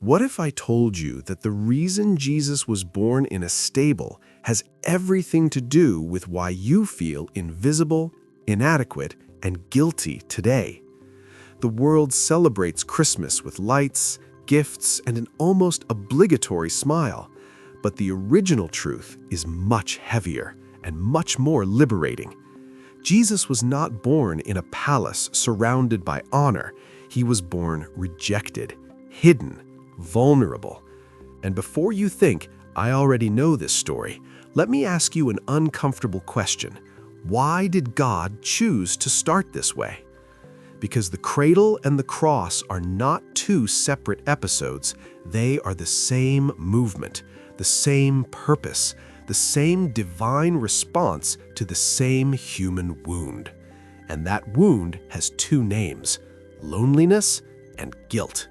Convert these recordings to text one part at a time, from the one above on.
What if I told you that the reason Jesus was born in a stable has everything to do with why you feel invisible, inadequate, and guilty today? The world celebrates Christmas with lights, gifts, and an almost obligatory smile, but the original truth is much heavier and much more liberating. Jesus was not born in a palace surrounded by honor. He was born rejected, hidden, vulnerable. And before you think, I already know this story, let me ask you an uncomfortable question. Why did God choose to start this way? Because the cradle and the cross are not two separate episodes. They are the same movement, the same purpose, the same divine response to the same human wound. And that wound has two names: loneliness and guilt.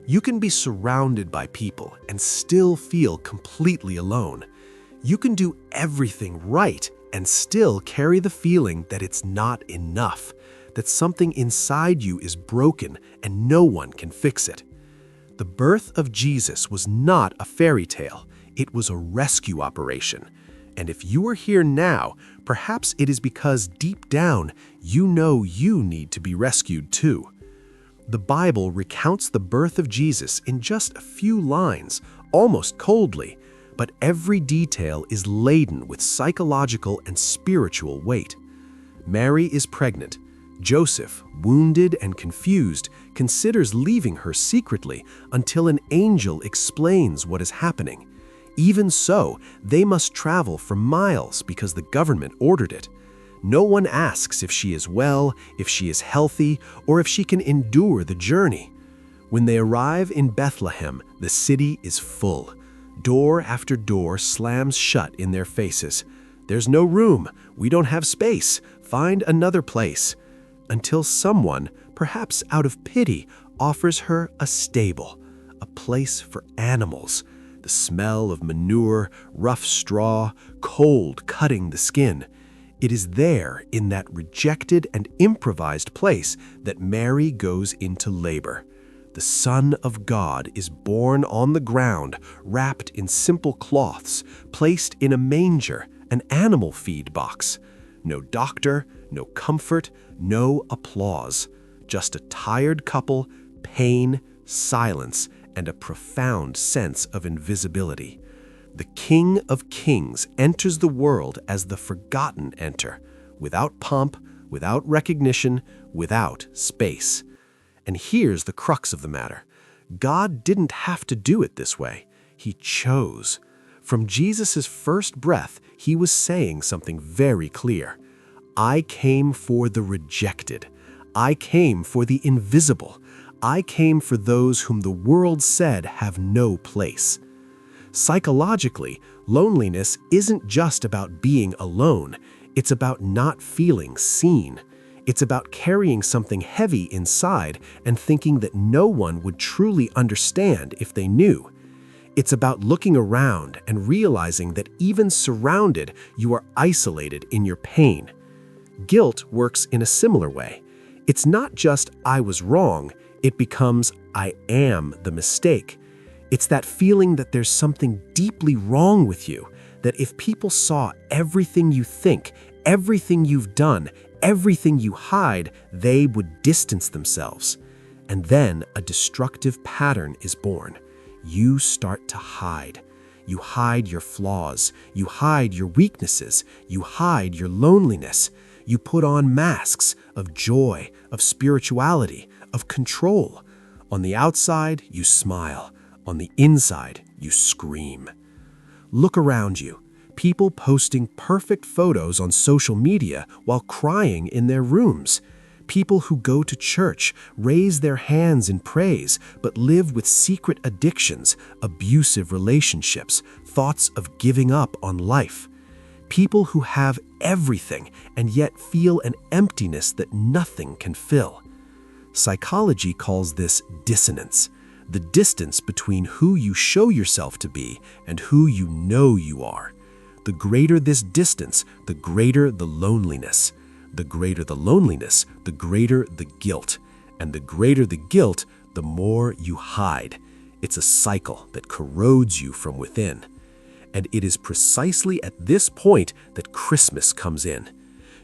You can be surrounded by people and still feel completely alone. You can do everything right and still carry the feeling that it's not enough, that something inside you is broken and no one can fix it. The birth of Jesus was not a fairy tale. It was a rescue operation. And if you are here now, perhaps it is because deep down, you know you need to be rescued too. The Bible recounts the birth of Jesus in just a few lines, almost coldly, but every detail is laden with psychological and spiritual weight. Mary is pregnant. Joseph, wounded and confused, considers leaving her secretly until an angel explains what is happening. Even so, they must travel for miles because the government ordered it. No one asks if she is well, if she is healthy, or if she can endure the journey. When they arrive in Bethlehem, the city is full. Door after door slams shut in their faces. There's no room. We don't have space. Find another place. Until someone, perhaps out of pity, offers her a stable, a place for animals. The smell of manure, rough straw, cold cutting the skin. It is there, in that rejected and improvised place, that Mary goes into labor. The Son of God is born on the ground, wrapped in simple cloths, placed in a manger, an animal feed box. No doctor, no comfort, no applause. Just a tired couple, pain, silence, and a profound sense of invisibility. The King of Kings enters the world as the forgotten enter, without pomp, without recognition, without space. And here's the crux of the matter. God didn't have to do it this way. He chose. From Jesus' first breath, he was saying something very clear. I came for the rejected. I came for the invisible. I came for those whom the world said have no place. Psychologically, loneliness isn't just about being alone. It's about not feeling seen. It's about carrying something heavy inside and thinking that no one would truly understand if they knew. It's about looking around and realizing that even surrounded, you are isolated in your pain. Guilt works in a similar way. It's not just I was wrong, it becomes I am the mistake. It's that feeling that there's something deeply wrong with you, that if people saw everything you think, everything you've done, everything you hide, they would distance themselves. And then a destructive pattern is born. You start to hide. You hide your flaws. You hide your weaknesses. You hide your loneliness. You put on masks of joy, of spirituality, of control. On the outside, you smile. On the inside, you scream. Look around you. People posting perfect photos on social media while crying in their rooms. People who go to church, raise their hands in praise, but live with secret addictions, abusive relationships, thoughts of giving up on life. People who have everything and yet feel an emptiness that nothing can fill. Psychology calls this dissonance, the distance between who you show yourself to be and who you know you are. The greater this distance, the greater the loneliness. The greater the loneliness, the greater the guilt. And the greater the guilt, the more you hide. It's a cycle that corrodes you from within. And it is precisely at this point that Christmas comes in.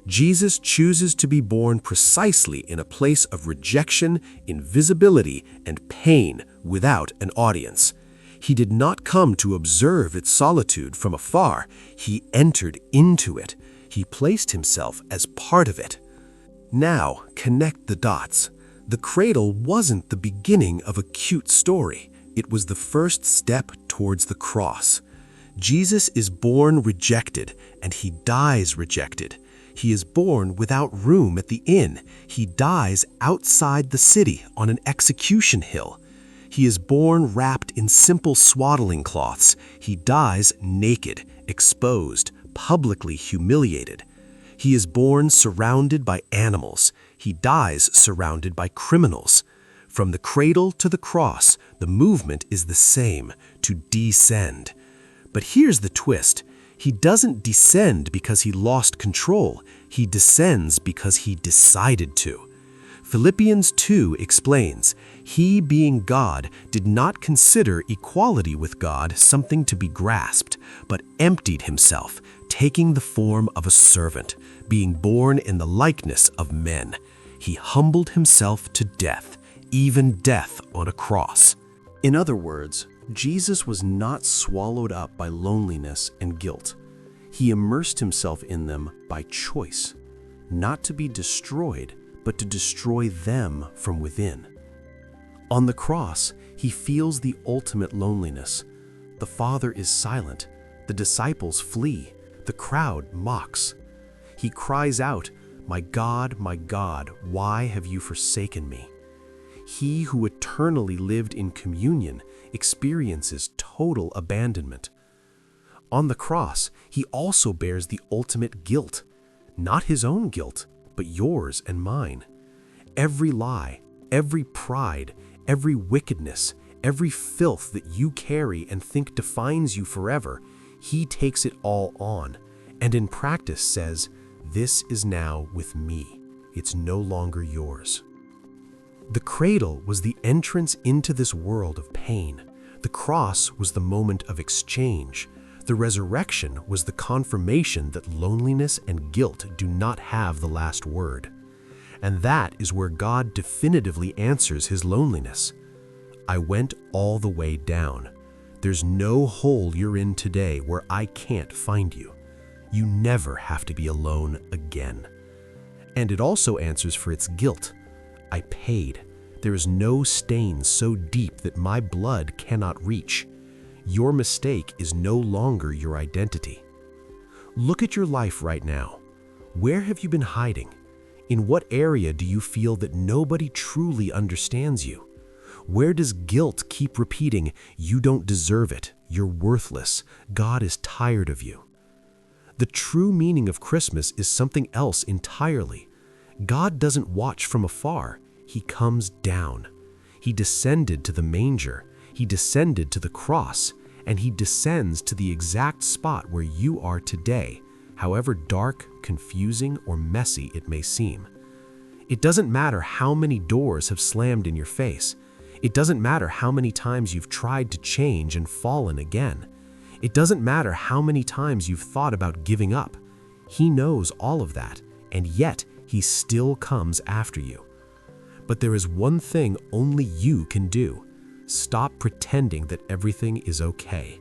Jesus chooses to be born precisely in a place of rejection, invisibility, and pain without an audience. He did not come to observe its solitude from afar. He entered into it. He placed himself as part of it. Now, connect the dots. The cradle wasn't the beginning of a cute story. It was the first step towards the cross. Jesus is born rejected, and he dies rejected. He is born without room at the inn. He dies outside the city on an execution hill. He is born wrapped in simple swaddling cloths. He dies naked, exposed, publicly humiliated. He is born surrounded by animals. He dies surrounded by criminals. From the cradle to the cross, the movement is the same, to descend. But here's the twist. He doesn't descend because he lost control. He descends because he decided to. Philippians 2 explains, "He, being God, did not consider equality with God something to be grasped, but emptied himself, taking the form of a servant, being born in the likeness of men. He humbled himself to death, even death on a cross." In other words, Jesus was not swallowed up by loneliness and guilt. He immersed himself in them by choice, not to be destroyed, but to destroy them from within. On the cross, he feels the ultimate loneliness. The Father is silent. The disciples flee. The crowd mocks. He cries out, my God, why have you forsaken me?" He who eternally lived in communion experiences total abandonment. On the cross, he also bears the ultimate guilt, not his own guilt, but yours and mine. Every lie, every pride, every wickedness, every filth that you carry and think defines you forever, he takes it all on, and in practice says, "This is now with me. It's no longer yours." The cradle was the entrance into this world of pain. The cross was the moment of exchange. The resurrection was the confirmation that loneliness and guilt do not have the last word. And that is where God definitively answers his loneliness. "I went all the way down. There's no hole you're in today where I can't find you. You never have to be alone again." And it also answers for its guilt. "I paid. There is no stain so deep that my blood cannot reach. Your mistake is no longer your identity." Look at your life right now. Where have you been hiding? In what area do you feel that nobody truly understands you? Where does guilt keep repeating, "You don't deserve it, you're worthless, God is tired of you"? The true meaning of Christmas is something else entirely. God doesn't watch from afar. He comes down. He descended to the manger. He descended to the cross. And he descends to the exact spot where you are today, however dark, confusing, or messy it may seem. It doesn't matter how many doors have slammed in your face. It doesn't matter how many times you've tried to change and fallen again. It doesn't matter how many times you've thought about giving up. He knows all of that, and yet he still comes after you. But there is one thing only you can do. Stop pretending that everything is okay.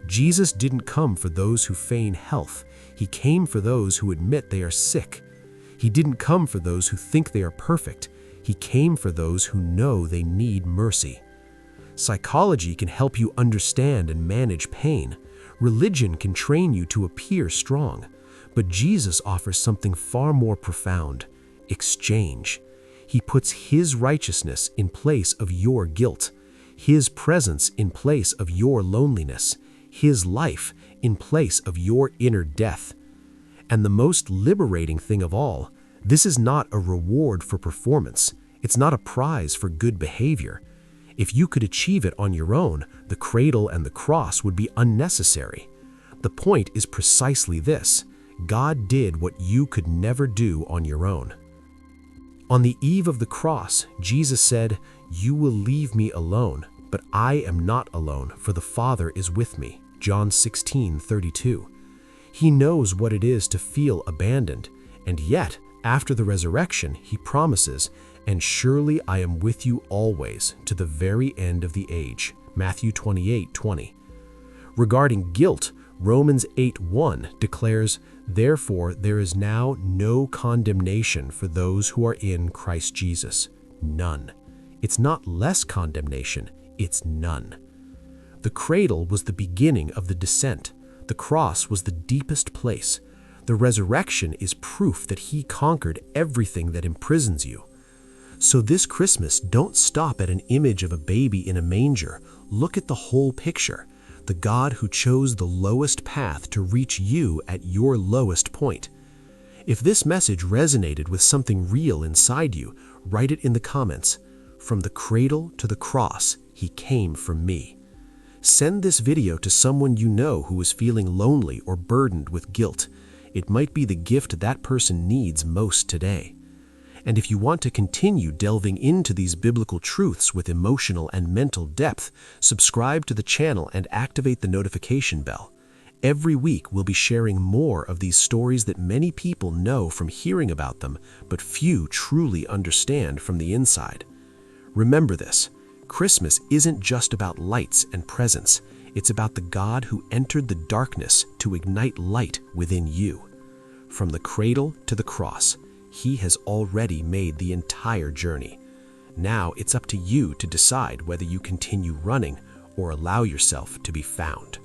Jesus didn't come for those who feign health. He came for those who admit they are sick. He didn't come for those who think they are perfect. He came for those who know they need mercy. Psychology can help you understand and manage pain. Religion can train you to appear strong. But Jesus offers something far more profound: exchange. He puts his righteousness in place of your guilt, his presence in place of your loneliness, his life in place of your inner death. And the most liberating thing of all, this is not a reward for performance. It's not a prize for good behavior. If you could achieve it on your own, the cradle and the cross would be unnecessary. The point is precisely this: God did what you could never do on your own. On the eve of the cross, Jesus said, "You will leave me alone, But I am not alone, for the Father is with me. John 16:32. He knows what it is to feel abandoned, and yet, after the resurrection, he promises, "And surely I am with you always, to the very end of the age." Matthew 28:20. Regarding guilt, Romans 8:1 declares, "Therefore there is now no condemnation for those who are in Christ Jesus." None. It's not less condemnation, it's none. The cradle was the beginning of the descent. The cross was the deepest place. The resurrection is proof that he conquered everything that imprisons you. So this Christmas, don't stop at an image of a baby in a manger. Look at the whole picture. The God who chose the lowest path to reach you at your lowest point. If this message resonated with something real inside you, write it in the comments. From the cradle to the cross, he came for me. Send this video to someone you know who is feeling lonely or burdened with guilt. It might be the gift that person needs most today. And if you want to continue delving into these biblical truths with emotional and mental depth, subscribe to the channel and activate the notification bell. Every week we'll be sharing more of these stories that many people know from hearing about them, but few truly understand from the inside. Remember this, Christmas isn't just about lights and presents. It's about the God who entered the darkness to ignite light within you. From the cradle to the cross, he has already made the entire journey. Now it's up to you to decide whether you continue running or allow yourself to be found.